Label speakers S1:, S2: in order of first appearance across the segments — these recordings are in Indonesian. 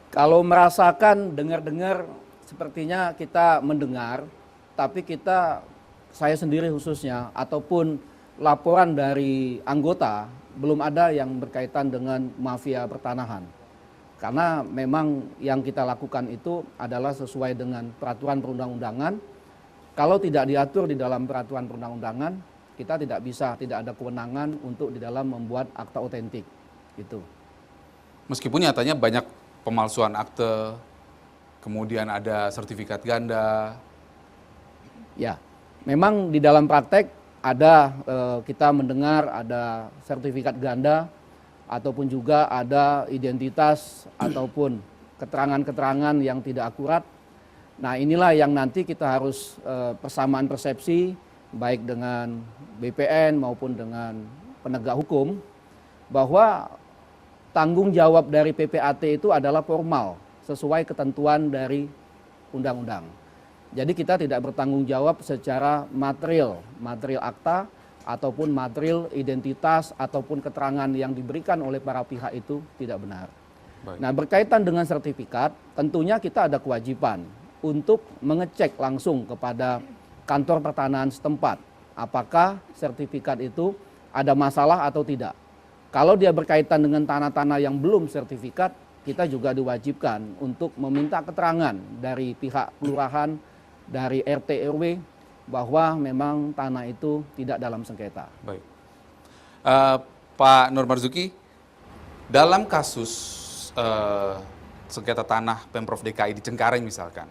S1: Kalau merasakan, dengar-dengar, sepertinya kita mendengar, tapi saya sendiri khususnya, ataupun laporan dari anggota, belum ada yang berkaitan dengan mafia pertanahan. Karena memang yang kita lakukan itu adalah sesuai dengan peraturan perundang-undangan. Kalau tidak diatur di dalam peraturan perundang-undangan, kita tidak ada kewenangan untuk di dalam membuat akta otentik. Gitu.
S2: Meskipun nyatanya banyak pemalsuan akte, kemudian ada sertifikat ganda.
S1: Ya, memang di dalam praktek ada kita mendengar ada sertifikat ganda ataupun juga ada identitas ataupun keterangan-keterangan yang tidak akurat. Nah, inilah yang nanti kita harus persamaan persepsi baik dengan BPN maupun dengan penegak hukum bahwa tanggung jawab dari PPAT itu adalah formal sesuai ketentuan dari undang-undang. Jadi kita tidak bertanggung jawab secara material akta ataupun material identitas ataupun keterangan yang diberikan oleh para pihak itu tidak benar.
S2: Baik.
S1: Nah, berkaitan dengan sertifikat, tentunya kita ada kewajiban untuk mengecek langsung kepada kantor pertanahan setempat apakah sertifikat itu ada masalah atau tidak. Kalau dia berkaitan dengan tanah-tanah yang belum sertifikat, kita juga diwajibkan untuk meminta keterangan dari pihak kelurahan, dari RT RW bahwa memang tanah itu tidak dalam sengketa.
S2: Baik. Pak Nur Marzuki, dalam kasus sengketa tanah Pemprov DKI di Cengkareng misalkan,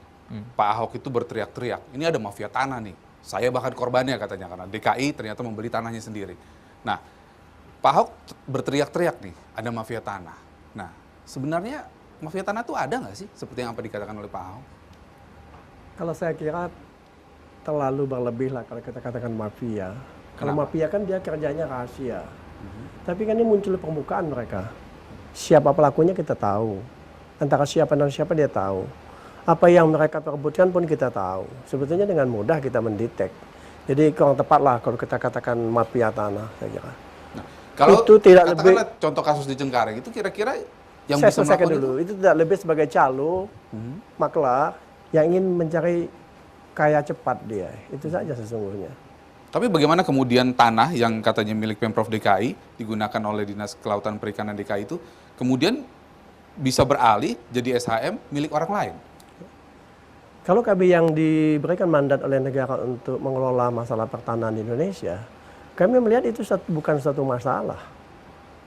S2: Pak Ahok itu berteriak-teriak, ini ada mafia tanah nih. Saya bahkan korbannya katanya, karena DKI ternyata membeli tanahnya sendiri. Nah, Pak Ahok berteriak-teriak nih, ada mafia tanah. Nah, sebenarnya mafia tanah itu ada nggak sih, seperti yang apa dikatakan oleh Pak Ahok?
S3: Kalau saya kira terlalu berlebih lah kalau kita katakan mafia. Kalau
S2: Kenapa?
S3: mafia kan dia kerjanya rahasia. Tapi kan ini muncul di permukaan mereka. Siapa pelakunya kita tahu. Antara siapa dan siapa dia tahu. Apa yang mereka perebutkan pun kita tahu. Sebetulnya dengan mudah kita mendetek. Jadi kurang tepat lah kalau kita katakan mafia tanah, saya kira.
S2: Nah, kalau
S3: itu tidak
S2: katakanlah
S3: lebih.
S2: contoh kasus di Cengkareng itu kira-kira yang
S3: Saya
S2: bisa
S3: selesaikan
S2: melakukan
S3: dulu. Itu tidak lebih sebagai calo, maklar yang ingin mencari kaya cepat dia. Itu saja sesungguhnya.
S2: Tapi bagaimana kemudian tanah yang katanya milik Pemprov DKI digunakan oleh Dinas Kelautan Perikanan DKI itu kemudian bisa beralih jadi SHM milik orang lain?
S3: Kalau kami yang diberikan mandat oleh negara untuk mengelola masalah pertanahan di Indonesia, kami melihat itu bukan suatu masalah.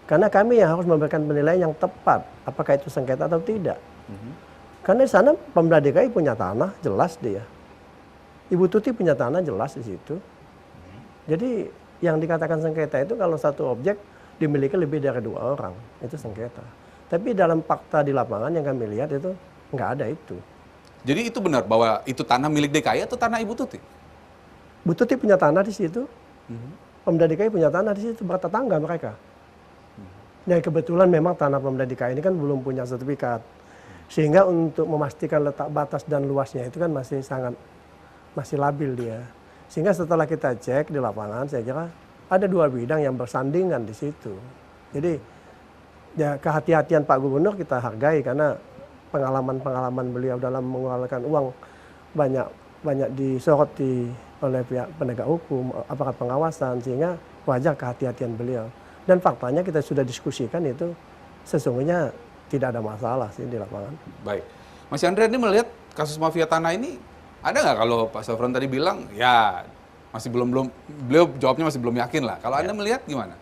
S3: Karena kami yang harus memberikan penilaian yang tepat, apakah itu sengketa atau tidak. Karena di sana Pemda DKI punya tanah, jelas dia. Ibu Tuti punya tanah, jelas di situ. Jadi yang dikatakan sengketa itu kalau satu objek dimiliki lebih dari 2 orang, itu sengketa. Tapi dalam fakta di lapangan yang kami lihat itu nggak ada itu.
S2: Jadi itu benar bahwa itu tanah milik DKI atau tanah Ibu Tuti?
S3: Bu Tuti punya tanah di situ, Pemda DKI punya tanah di situ, bertetangga mereka. Nah, kebetulan memang tanah Pemda DKI ini kan belum punya sertifikat. Sehingga untuk memastikan letak batas dan luasnya itu kan masih labil dia. Sehingga setelah kita cek di lapangan, saya kira ada 2 bidang yang bersandingan di situ. Jadi ya kehati-hatian Pak Gubernur kita hargai karena pengalaman beliau dalam mengeluarkan uang banyak disoroti oleh pihak penegak hukum, aparat pengawasan, sehingga wajar kehati-hatian beliau. Dan faktanya kita sudah diskusikan itu sesungguhnya tidak ada masalah sih di lapangan.
S2: Baik. Mas Yandra ini melihat kasus mafia tanah ini ada nggak, kalau Pak Sofron tadi bilang ya masih belum beliau jawabnya masih belum yakin lah. Kalau Anda melihat gimana?